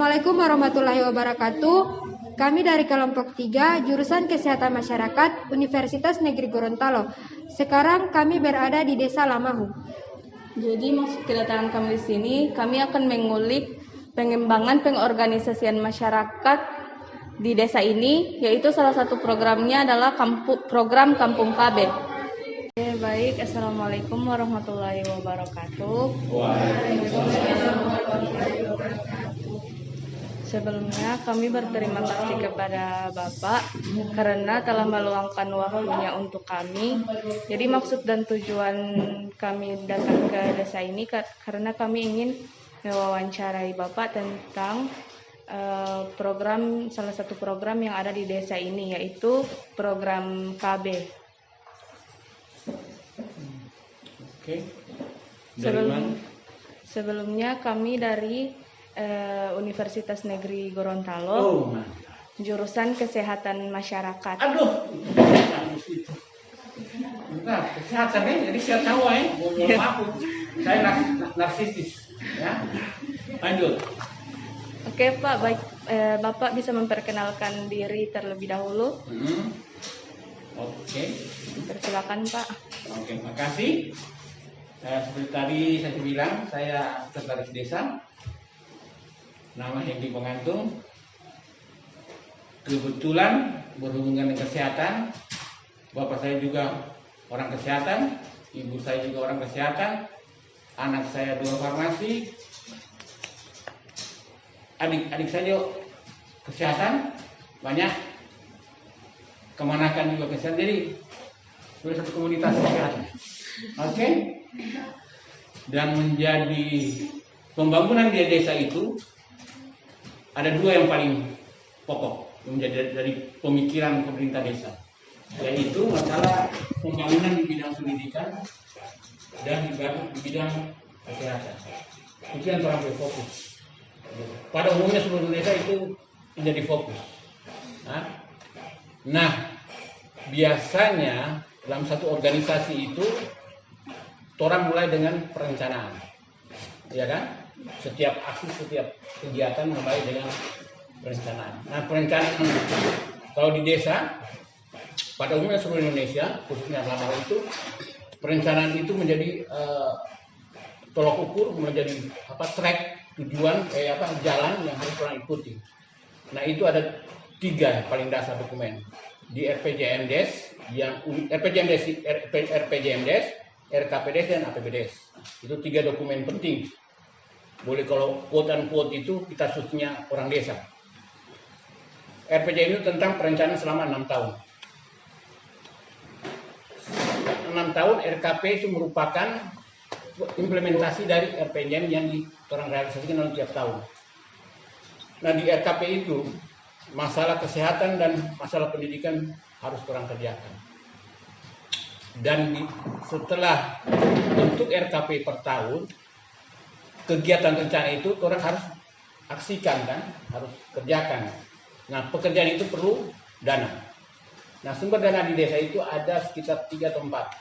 Assalamualaikum warahmatullahi wabarakatuh. Kami dari kelompok 3, jurusan Kesehatan Masyarakat, Universitas Negeri Gorontalo. Sekarang kami berada di Desa Lamahu. Jadi maksud kedatangan kami di sini, kami akan mengulik pengembangan pengorganisasian masyarakat di desa ini, yaitu salah satu programnya adalah program Kampung KB. Baik, Assalamualaikum warahmatullahi wabarakatuh. Sebelumnya kami berterima kasih kepada Bapak karena telah meluangkan waktunya untuk kami. Jadi maksud dan tujuan kami datang ke desa ini karena kami ingin mewawancarai Bapak tentang salah satu program yang ada di desa ini, yaitu program KB. Oke. Sebelumnya kami dari Universitas Negeri Gorontalo, jurusan Kesehatan Masyarakat. Aduh, nah, kesehatan ya, jadi saya tahu mohon maaf, saya narsistis, ya. Lanjut. Oke Pak, baik, Bapak bisa memperkenalkan diri terlebih dahulu. Oke. Persilakan Pak. Oke, makasih. Seperti tadi saya bilang, saya sekretaris desa. Nama Hendy Pengantung. Kebetulan berhubungan dengan kesehatan. Bapak saya juga orang kesehatan, ibu saya juga orang kesehatan, anak saya 2 farmasi, adik saya kesehatan banyak, kemanakan juga kesehatan. Jadi sudah satu komunitas kesehatan. Oke. Dan menjadi pembangunan di desa itu ada 2 yang paling pokok yang menjadi dari pemikiran pemerintah desa, yaitu masalah pembangunan di bidang pendidikan dan di bidang kesehatan. Itu yang terakhir fokus. Pada umumnya seluruh desa itu menjadi fokus. Nah, biasanya dalam satu organisasi itu orang mulai dengan perencanaan, ya kan? Setiap aksi, setiap kegiatan mulai dengan perencanaan. Nah, perencanaan kalau di desa pada umumnya seluruh Indonesia, khususnya Lamahu itu, perencanaan itu menjadi tolok ukur, menjadi track tujuan, jalan yang harus orang ikuti. Nah, itu ada 3 paling dasar dokumen di RPJMDes, RPJMDes, RKPDes dan APBDes. Itu 3 dokumen penting. Boleh kalau quote-unquote itu kita sebutnya orang desa. RPJM itu tentang perencanaan selama 6 tahun. 6 tahun RKP itu merupakan implementasi dari RPJM yang orang realisasikan dalam tiap tahun. Nah, di RKP itu masalah kesehatan dan masalah pendidikan harus orang kerjakan. Dan setelah bentuk RKP per tahun, kegiatan rencana itu orang harus aksikan kan, harus kerjakan. Nah, pekerjaan itu perlu dana. Nah, sumber dana di desa itu ada sekitar 3 atau 4,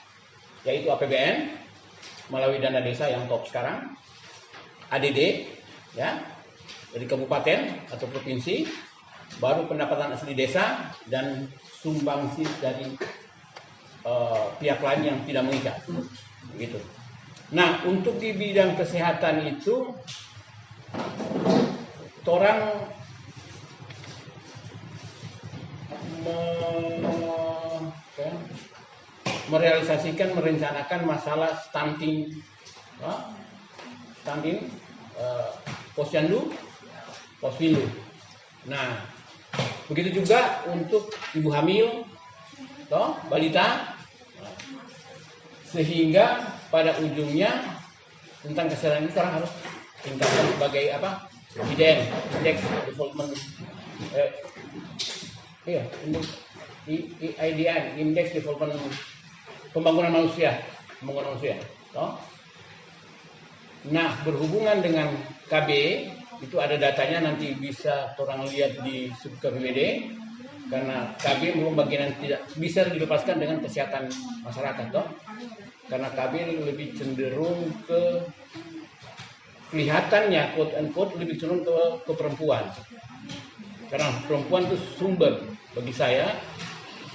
yaitu APBN melalui dana desa yang top sekarang, ADD ya dari kabupaten atau provinsi, baru pendapatan asli desa dan sumbangsi dari pihak lain yang tidak mengikat, begitu. Nah, untuk di bidang kesehatan itu, orang merealisasikan, merencanakan masalah stunting, posyandu, posyandu. Nah, begitu juga untuk ibu hamil, balita, sehingga pada ujungnya tentang kesehatan itu orang harus tingkatkan sebagai Indeks Development, IDN, Indeks Development Pembangunan Manusia. Nah, berhubungan dengan KB itu ada datanya, nanti bisa orang lihat di sub KBBD, karena KB belum bagian tidak bisa dilepaskan dengan kesehatan masyarakat, karena KB lebih cenderung ke kelihatannya quote unquote lebih cenderung ke perempuan. Karena perempuan itu sumber bagi saya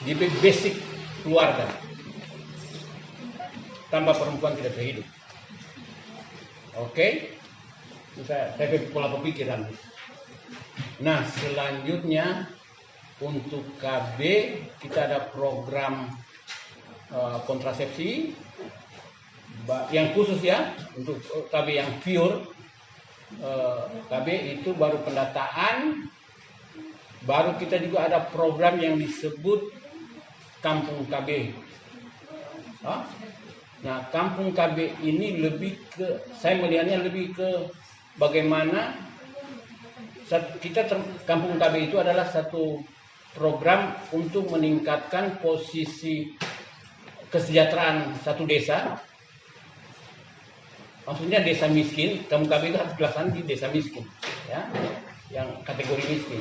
di basic keluarga. Tanpa perempuan tidak bisa hidup. Oke? Saya pola pemikiran. Nah, selanjutnya untuk KB kita ada program kontrasepsi yang khusus ya, untuk KB yang pure. KB itu baru pendataan, baru kita juga ada program yang disebut Kampung KB. Nah, Kampung KB ini lebih ke, saya melihatnya lebih ke bagaimana Kampung KB itu adalah satu program untuk meningkatkan posisi kesejahteraan satu desa. Maksudnya desa miskin, Kampung KB itu harus dilaksanakan di desa miskin, ya, yang kategori miskin,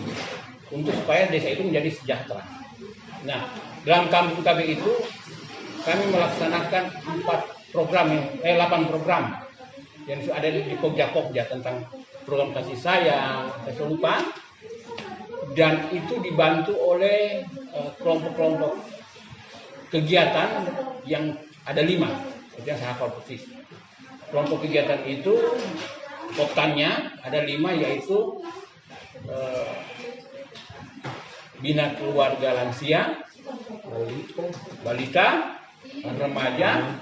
untuk supaya desa itu menjadi sejahtera. Nah, dalam Kampung KB itu kami melaksanakan 8 program yang ada di Pokja tentang program kasih sayang, saya lupa, dan itu dibantu oleh kelompok-kelompok kegiatan yang ada 5, itu yang saya hafal persis. Kelompok kegiatan itu poktannya ada 5, yaitu Bina Keluarga Lansia, Balita, Remaja,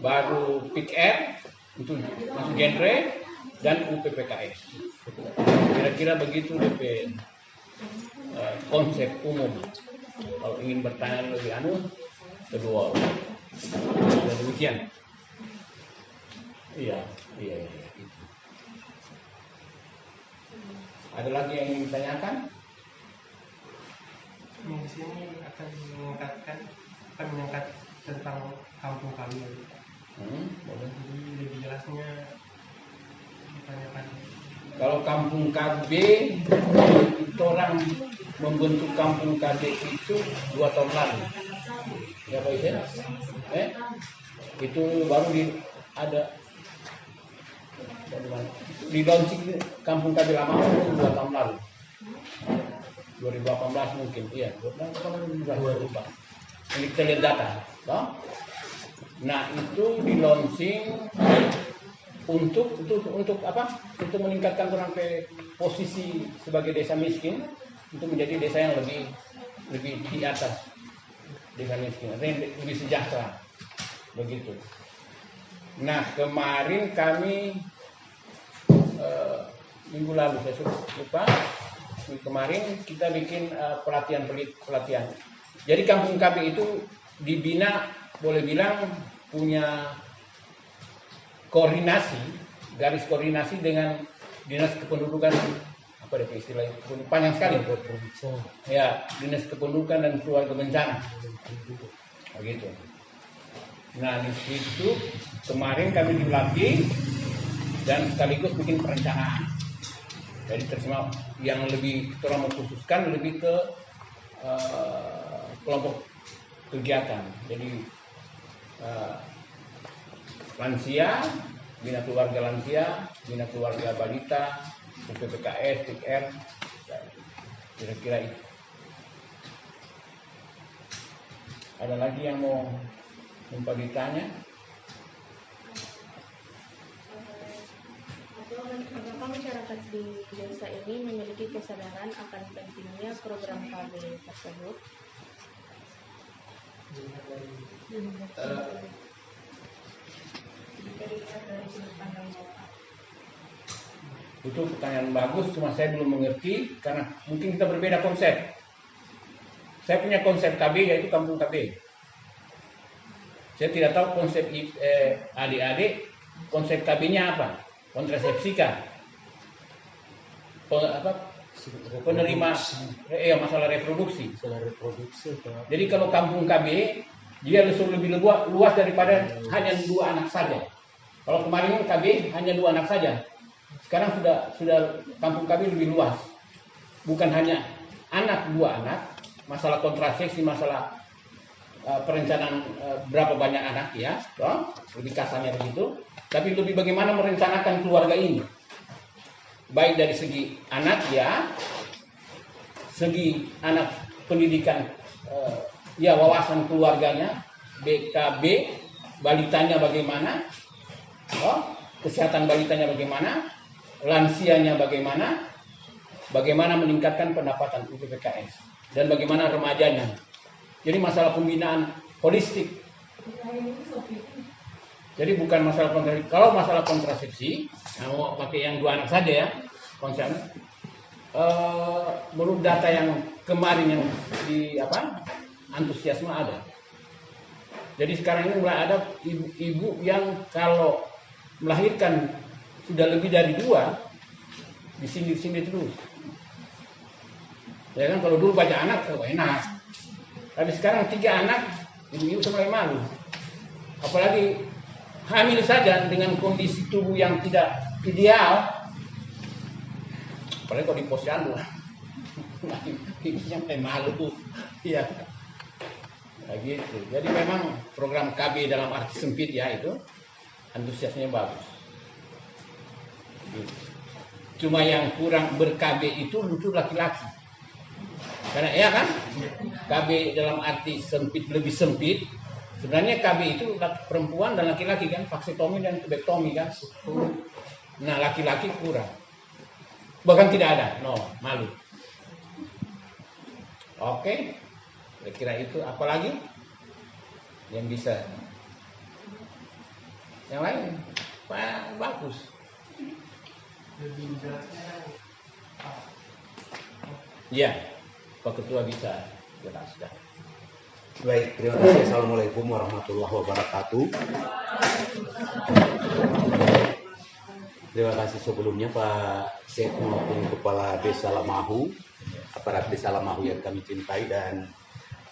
baru PIKR untuk masuk genre, dan UPPKS. Kira-kira begitu DP konsep umum. Kalau ingin bertanya lebih kedua. Dan demikian. Iya. Ada lagi yang ingin ditanyakan? Di sini akan mengangkat tentang kampung kami. Boleh. Jadi lebih jelasnya ditanyakan. Kalau kampung KB, itu orang membentuk kampung KB itu 2 tahun lalu. Ya Pak Isen? Itu baru ada di launching kampung KB lama itu 2 tahun lalu. 2018 mungkin, iya. 2018. Ini kita lihat data, toh? Nah, itu di launching untuk apa? Untuk meningkatkan posisi sebagai desa miskin, untuk menjadi desa yang lebih di atas desa miskin, lebih sejahtera, begitu. Nah, kemarin kami minggu lalu saya lupa. Kemarin kita bikin pelatihan. Jadi Kampung KB itu dibina, boleh bilang punya garis koordinasi dengan Dinas Kependudukan, apa ada istilahnya, panjang sekali. Ya, Dinas Kependudukan dan Keluarga Bencana. Begitu. Nah, di situ kemarin kami dilatih dan sekaligus bikin perencanaan. Jadi terima yang lebih kita mengkhususkan lebih ke kelompok kegiatan. Jadi lansia, Bina Keluarga Lansia, Bina Keluarga Balita, UPPKS, PIKR, kira-kira itu. Ada lagi yang mau ditanya? Apakah masyarakat di desa ini memiliki kesadaran akan pentingnya program KB tersebut? Itu pertanyaan bagus, cuma saya belum mengerti karena mungkin kita berbeda konsep. Saya punya konsep KB yaitu Kampung KB. Saya tidak tahu konsep adik-adik, konsep KB-nya apa? Kontrasepsika, penerima masalah reproduksi. Jadi kalau Kampung KB dia lebih luas daripada hanya 2 anak saja. Kalau kemarin KB hanya 2 anak saja. Sekarang sudah Kampung KB lebih luas. Bukan hanya 2 anak, masalah kontrasepsi, masalah perencanaan berapa banyak anak ya, toh, lebih kasarnya begitu. Tapi lebih bagaimana merencanakan keluarga ini, baik dari segi anak ya, segi anak pendidikan, ya wawasan keluarganya, BKB, balitanya bagaimana, toh, kesehatan balitanya bagaimana, lansianya bagaimana, bagaimana meningkatkan pendapatan UPPKS, dan bagaimana remajanya. Jadi masalah pembinaan holistik. Jadi bukan masalah kontrasepsi. Kalau masalah kontrasepsi, mau pakai yang 2 anak saja ya, konsepnya. Menurut data yang kemarin yang antusiasme ada. Jadi sekarang ini mulai ada ibu-ibu yang kalau melahirkan sudah lebih dari 2, disindir-sindir terus. Ya kan, kalau dulu banyak anak, enak. Tapi sekarang 3 anak, ibu-ibu mulai malu. Apalagi hamil saja dengan kondisi tubuh yang tidak ideal. Apalagi kalau di posyandu, ibunya mulai malu tuh. Iya. Nah, gitu. Jadi memang program KB dalam arti sempit ya itu antusiasnya bagus. Gitu. Cuma yang kurang ber-KB itu untuk laki-laki. Karena ya kan, KB dalam arti sempit, lebih sempit. Sebenarnya KB itu perempuan dan laki-laki kan, vaksektomi dan tubektomi kan. Nah, laki-laki kurang. Bahkan tidak ada, malu. Oke, kira-kira itu. Apalagi yang bisa? Yang lain, bagus. Ya. Pak Ketua bisa jelaskan. Baik, terima kasih. Assalamualaikum warahmatullahi wabarakatuh. Terima kasih sebelumnya Pak Syekh maupun Kepala Desa Lamahu, aparat Desa Lamahu yang kami cintai, dan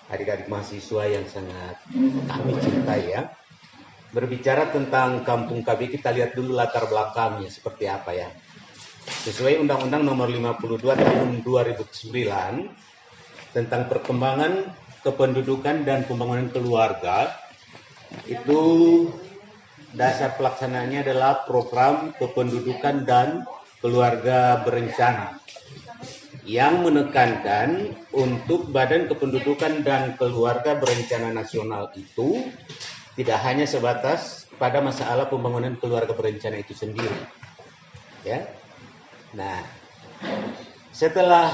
adik-adik mahasiswa yang sangat kami cintai ya. Berbicara tentang Kampung KB, kita lihat dulu latar belakangnya seperti apa ya. Sesuai Undang-Undang Nomor 52 Tahun 2009 tentang perkembangan kependudukan dan pembangunan keluarga, itu dasar pelaksanaannya adalah program kependudukan dan keluarga berencana yang menekankan untuk Badan Kependudukan dan Keluarga Berencana Nasional itu tidak hanya sebatas pada masalah pembangunan keluarga berencana itu sendiri ya. Nah, setelah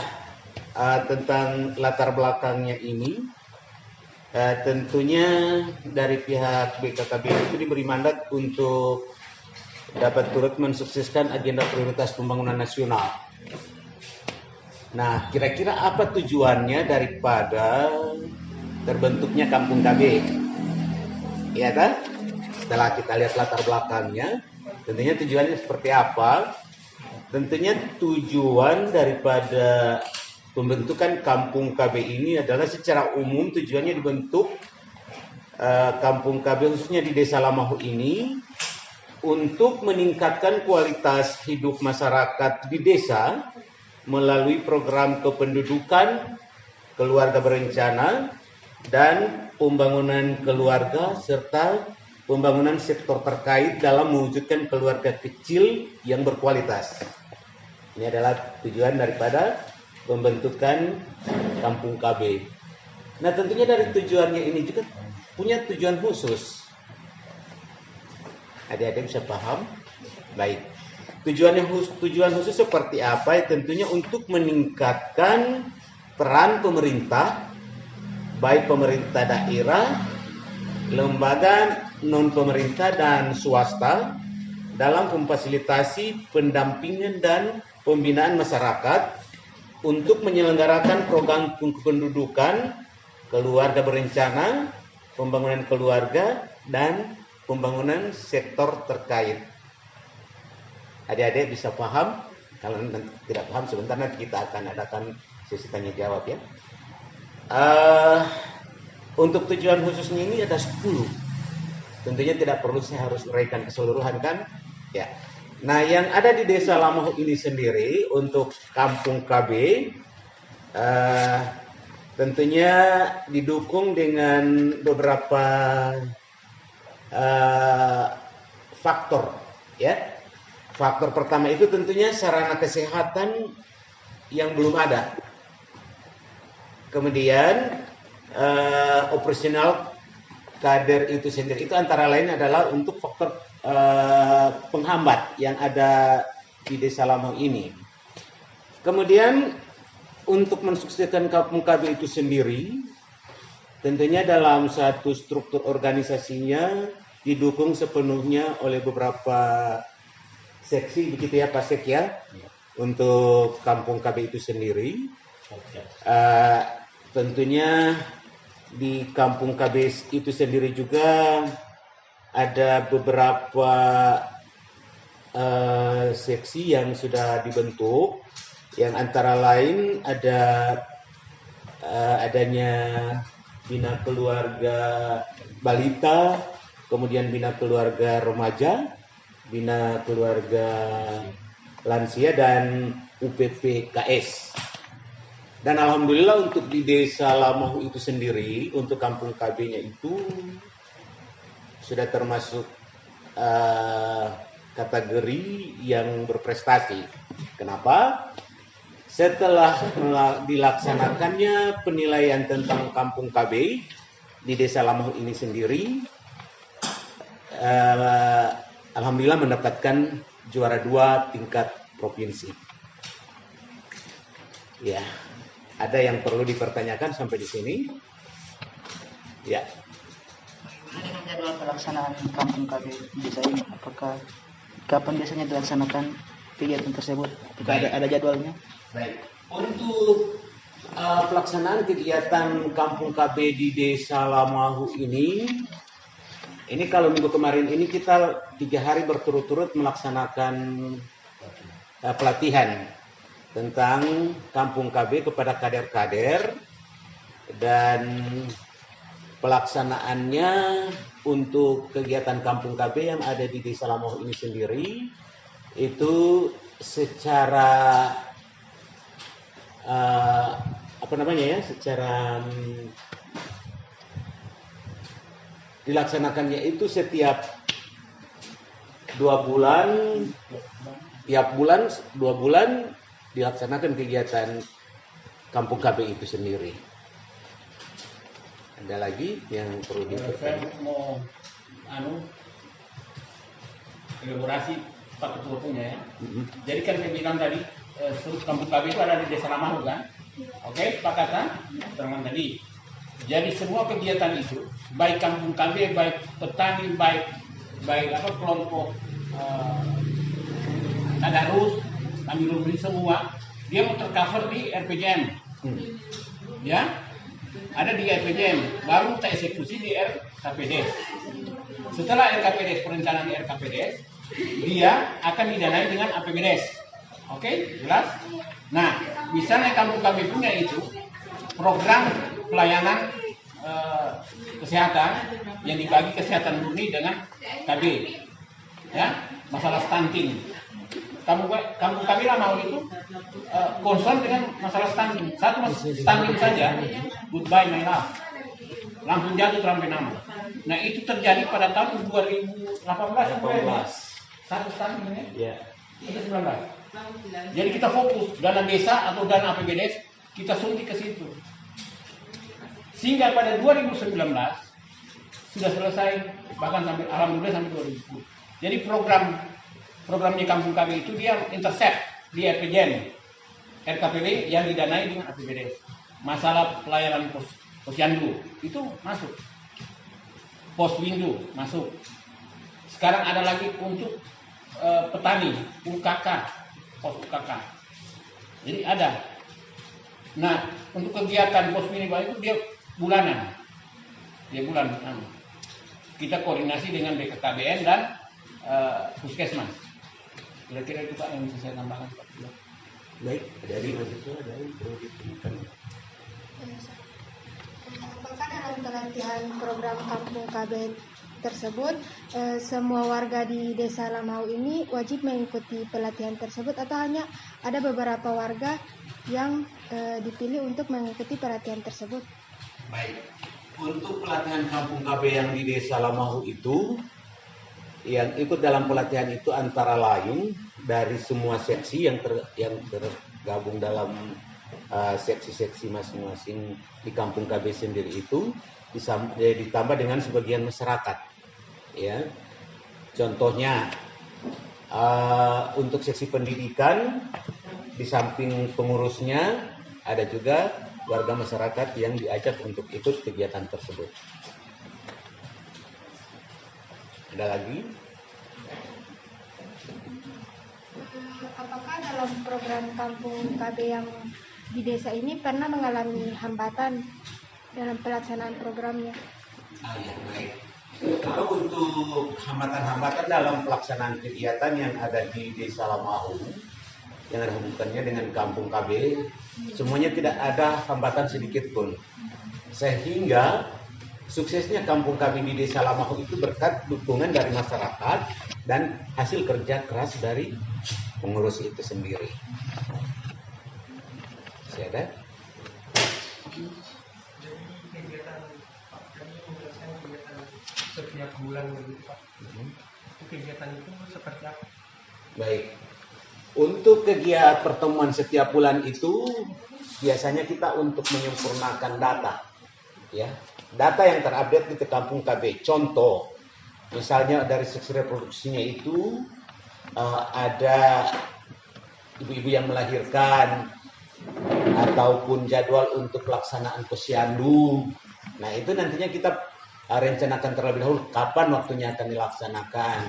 tentang latar belakangnya ini, tentunya dari pihak BKKB itu diberi mandat untuk dapat turut mensukseskan agenda prioritas pembangunan nasional. Nah, kira-kira apa tujuannya daripada terbentuknya Kampung KB? Ya kan? Setelah kita lihat latar belakangnya, tentunya tujuannya seperti apa? Tentunya tujuan daripada pembentukan Kampung KB ini adalah secara umum tujuannya dibentuk Kampung KB khususnya di Desa Lamahu ini untuk meningkatkan kualitas hidup masyarakat di desa melalui program kependudukan, keluarga berencana, dan pembangunan keluarga serta pembangunan sektor terkait dalam mewujudkan keluarga kecil yang berkualitas. Ini adalah tujuan daripada pembentukan Kampung KB. Nah, tentunya dari tujuannya ini juga punya tujuan khusus. Adik-adik bisa paham? Baik. Tujuan khusus seperti apa? Tentunya untuk meningkatkan peran pemerintah, baik pemerintah daerah, lembaga non-pemerintah dan swasta dalam memfasilitasi pendampingan dan pembinaan masyarakat untuk menyelenggarakan program kependudukan, keluarga berencana, pembangunan keluarga, dan pembangunan sektor terkait. Adik-adik bisa paham? Kalau tidak paham sebentar nanti kita akan adakan sesi tanya jawab ya. Untuk tujuan khususnya ini ada 10. Tentunya tidak perlu saya harus uraikan keseluruhan kan? Ya. Nah, yang ada di Desa Lamahu ini sendiri untuk Kampung KB tentunya didukung dengan beberapa faktor, ya. Faktor pertama itu tentunya sarana kesehatan yang belum ada. Kemudian operasional kader itu sendiri, itu antara lain adalah untuk faktor penghambat yang ada di Desa Lamau ini. Kemudian untuk mensukseskan Kampung KB itu sendiri, tentunya dalam satu struktur organisasinya didukung sepenuhnya oleh beberapa seksi, begitu ya Pak Sek ya, untuk Kampung KB itu sendiri. Tentunya di Kampung KB itu sendiri juga ada beberapa seksi yang sudah dibentuk, yang antara lain ada adanya bina keluarga balita, kemudian bina keluarga remaja, bina keluarga lansia, dan UPPKS. Dan alhamdulillah untuk di Desa Lamau itu sendiri, untuk Kampung KB-nya itu sudah termasuk kategori yang berprestasi. Kenapa? Setelah dilaksanakannya penilaian tentang Kampung KB di Desa Lamau ini sendiri, alhamdulillah mendapatkan juara 2 tingkat provinsi. Ya, ada yang perlu dipertanyakan sampai di sini? Ya. Dengan jadwal pelaksanaan Kampung KB desa ini, apakah kapan biasanya dilaksanakan kegiatan tersebut? Apakah ada jadwalnya? Baik. Untuk pelaksanaan kegiatan Kampung KB di Desa Lamau ini kalau minggu kemarin ini kita 3 hari berturut-turut melaksanakan pelatihan tentang Kampung KB kepada kader-kader, dan pelaksanaannya untuk kegiatan Kampung KB yang ada di Desa Lamau ini sendiri itu secara dilaksanakannya itu setiap 2 bulan, tiap bulan 2 bulan dilaksanakan kegiatan Kampung KB itu sendiri. Ada lagi yang perlu Saya dipertanyakan? mau elaborasi Pak Ketua punya ya. Jadi kan saya bilang tadi seluruh Kampung KB itu ada di Desa Lamau kan? Oke, sepakatan teman tadi. Jadi semua kegiatan itu, baik Kampung KB, baik petani, baik kelompok tadarus, kami beri semua, dia mau tercover di RPJM. Ya, ada di RPJM, baru kita eksekusi di RKPD. Setelah RKPD, perencanaan di RKPD, dia akan didanai dengan APBDes. Oke, jelas? Nah, misalnya Kampung KB punya itu program pelayanan kesehatan yang dibagi kesehatan murni dengan KB, ya, masalah stunting. Kampung KB Lamau itu concern dengan masalah stunting. Satu stunting saja, goodbye my love, langsung jatuh sampai nama. Nah itu terjadi pada tahun 2018. Satu stunting ini. Ya. Itu 19. Jadi kita fokus dana desa atau dana APBDes kita suntik ke situ. Sehingga pada 2019 sudah selesai, bahkan sampai alhamdulillah sampai 2010. Jadi programnya Kampung KB itu dia intercept di RPJM, RKPD yang didanai dengan APBD. Masalah pelayanan posyandu itu masuk, poswindu masuk. Sekarang ada lagi untuk petani, UKK, pos UKK. Jadi ada. Nah untuk kegiatan poswindu itu dia bulanan, kita koordinasi dengan BKKBN dan Puskesmas. Kira-kira itu Pak yang bisa saya tambahkan Pak. Baik, dari mahasiswa ada yang perlu ditanyakan? Apakah dalam pelatihan program Kampung KB tersebut, semua warga di Desa Lamau ini wajib mengikuti pelatihan tersebut atau hanya ada beberapa warga yang dipilih untuk mengikuti pelatihan tersebut? Baik, untuk pelatihan Kampung KB yang di Desa Lamau itu, yang ikut dalam pelatihan itu antara lain dari semua seksi yang tergabung dalam seksi-seksi masing-masing di Kampung KB sendiri itu, ditambah dengan sebagian masyarakat. Ya, contohnya untuk seksi pendidikan, di samping pengurusnya ada juga warga masyarakat yang diajak untuk ikut kegiatan tersebut. Ada lagi? Apakah dalam program Kampung KB yang di desa ini pernah mengalami hambatan dalam pelaksanaan programnya? Ya, baik. Kalau untuk hambatan-hambatan dalam pelaksanaan kegiatan yang ada di Desa Lamau, yang ada hubungannya dengan Kampung KB, semuanya tidak ada hambatan sedikit pun. Sehingga suksesnya Kampung KB di Desa Lamau itu berkat dukungan dari masyarakat dan hasil kerja keras dari pengurus itu sendiri. Masih ada? Jadi kegiatan Pak tadi menjelaskan kegiatan setiap bulan begitu Pak. Itu kegiatan itu seperti apa? Baik. Untuk kegiatan pertemuan setiap bulan itu biasanya kita untuk menyempurnakan data. Ya. Data yang terupdate di Kampung KB. Contoh, misalnya dari seks reproduksinya itu ada ibu-ibu yang melahirkan ataupun jadwal untuk pelaksanaan posyandu. Nah, itu nantinya kita rencanakan terlebih dahulu kapan waktunya akan dilaksanakan,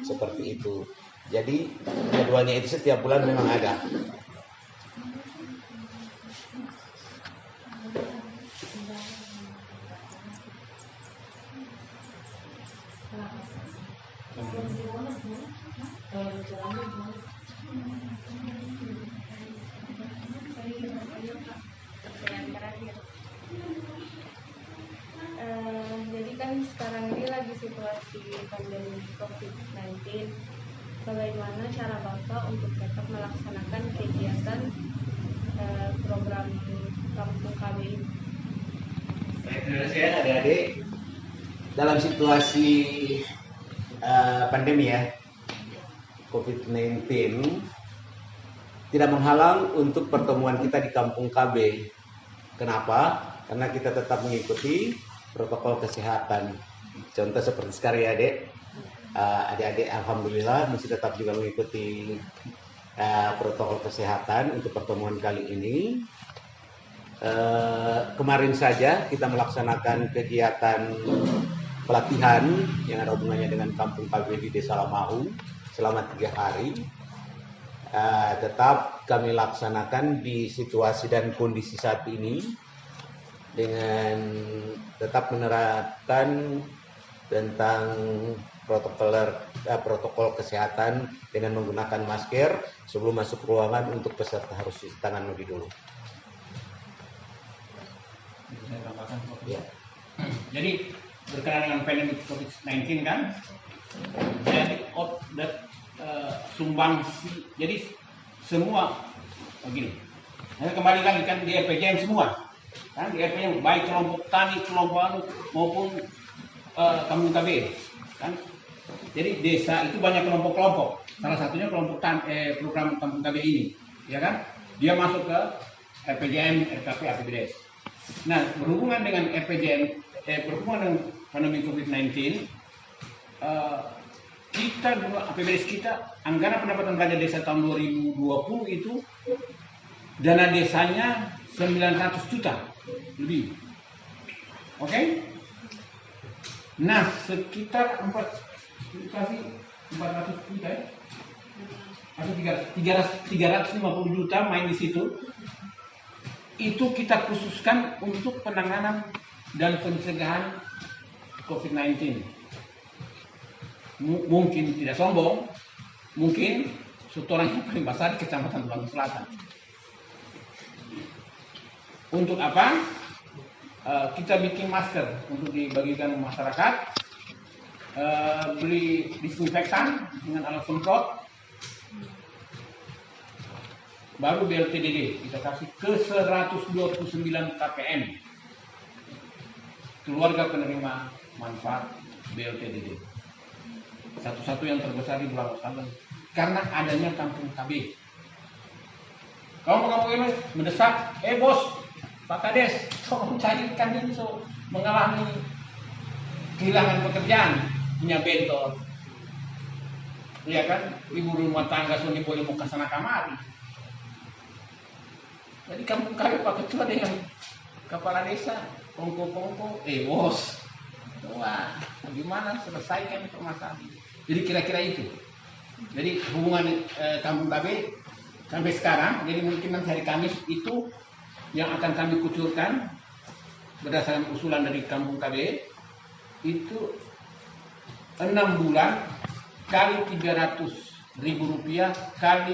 seperti itu. Jadi jadwalnya itu setiap bulan memang ada. Jadi kan sekarang ini lagi situasi pandemi COVID-19. Bagaimana cara Bapak untuk tetap melaksanakan kegiatan program Kampung KB ini? Menurut saya adik-adik, dalam situasi pandemi ya, COVID-19 tidak menghalang untuk pertemuan kita di Kampung KB. Kenapa? Karena kita tetap mengikuti protokol kesehatan. Contoh seperti sekarang ya adik, adik-adik alhamdulillah masih tetap juga mengikuti protokol kesehatan untuk pertemuan kali ini. Kemarin saja kita melaksanakan kegiatan pelatihan yang ada hubungannya dengan Kampung KB di Desa Lamau selama 3 hari. Tetap kami laksanakan di situasi dan kondisi saat ini dengan tetap menerapkan tentang protokol kesehatan dengan menggunakan masker sebelum masuk ruangan. Untuk peserta harus cuci tangan lebih dulu. Saya tambahkan. Ya. Jadi berkenaan dengan pandemi COVID-19 kan, jadi sumbangsi, jadi semua begini. Nah, kembali lagi kan di RPJM semua. Kan di RPJM baik kelompok tani, kelompok anu maupun Kampung KB. Kan? Jadi desa itu banyak kelompok-kelompok. Salah satunya kelompok program Kampung KB ini, ya kan? Dia masuk ke RPJM, RKP, APBDes. Nah, berhubungan dengan RPJM, berhubungan dengan pandemi COVID-19, kita APBDes kita anggaran pendapatan belanja desa tahun 2020 itu dana desanya 900 juta lebih. Oke? Nah, sekitar 400 juta ya? Atau 350 juta main di situ. Itu kita khususkan untuk penanganan dan pencegahan COVID-19. Mungkin tidak sombong, mungkin setoran yang paling besar di Kecamatan Tulang Selatan. Untuk apa? Kita bikin masker untuk dibagikan masyarakat. beli disinfektan dengan alat semprot, baru BLTDD kita kasih ke 129 KPM keluarga penerima manfaat BLTDD. Satu-satu yang terbesar di Pulau Sabang karena adanya kampung KB. Kampung ini mendesak, bos, Pak Kades, tolong carikan ini mengalami kehilangan pekerjaan, punya bentor, iya kan, ibu rumah tangga Sony boleh mau kesana kamari. Jadi kampung KB Pak Ketua dengan kepala desa, kongko, bos, wah, bagaimana selesaikan permasalahan? Jadi kira-kira itu. Jadi hubungan kampung KB sampai sekarang, jadi mungkin nanti hari Kamis itu yang akan kami kucurkan berdasarkan usulan dari kampung KB itu 6 bulan kali 300.000 rupiah kali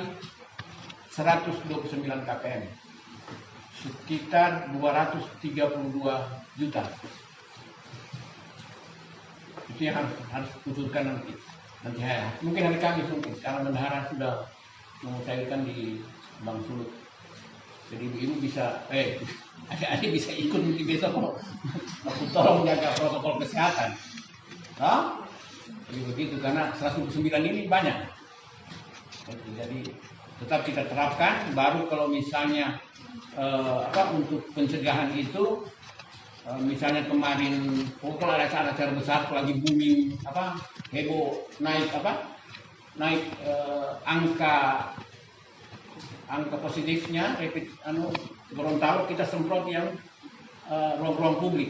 129 KPM sekitar 232 juta. Itu yang harus kucurkan nanti mungkin hari Kamis mungkin karena bendahara sudah mengusahakan di Bang Sulut. Jadi ibu bisa, adik-adik bisa ikut mungkin besok kok. Aku tolong jaga protokol kesehatan. Jadi begitu karena 129 ini banyak. Jadi tetap kita terapkan. Baru kalau misalnya untuk pencegahan itu, misalnya kemarin kalau ada acara besar, lagi booming heboh naik angka positifnya Gorontalo kita semprot yang ruang-ruang publik.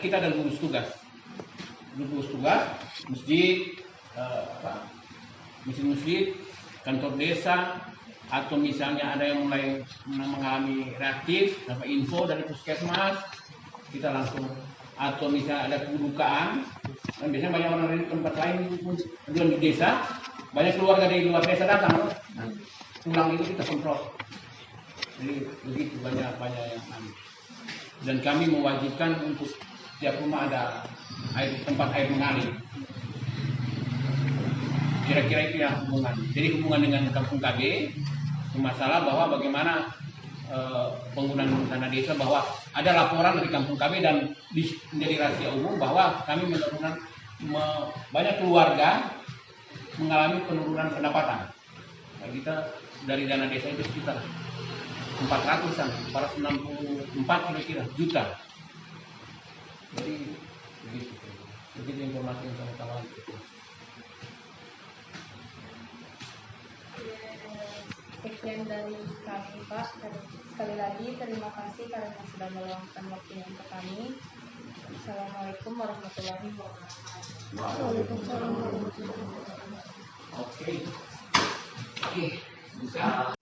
Kita ada gugus tugas masjid, masjid, kantor desa, atau misalnya ada yang mulai mengalami reaktif, dapat info dari puskesmas, kita langsung, atau misalnya ada kedukaan, kan biasanya banyak orang dari tempat lain di desa, banyak keluarga dari luar desa datang, pulang itu kita semprot. Jadi begitu banyak yang ambil. Dan kami mewajibkan untuk setiap rumah ada tempat air mengalir. Kira-kira itu yang hubungan. Jadi hubungan dengan kampung KB, masalah bahwa bagaimana penggunaan dana desa, bahwa ada laporan dari kampung KB dan menjadi rahasia umum bahwa kami menurunkan banyak keluarga mengalami penurunan pendapatan. Nah, kita dari dana desa itu sekitar 464 kira-kira juta. Jadi begitu informasi yang saya tahu. Sekian dari kami Pak, dan sekali lagi terima kasih karena sudah meluangkan waktunya untuk kami. Assalamualaikum warahmatullahi wabarakatuh. Waalaikumsalam warahmatullahi wabarakatuh. Oke. Bisa.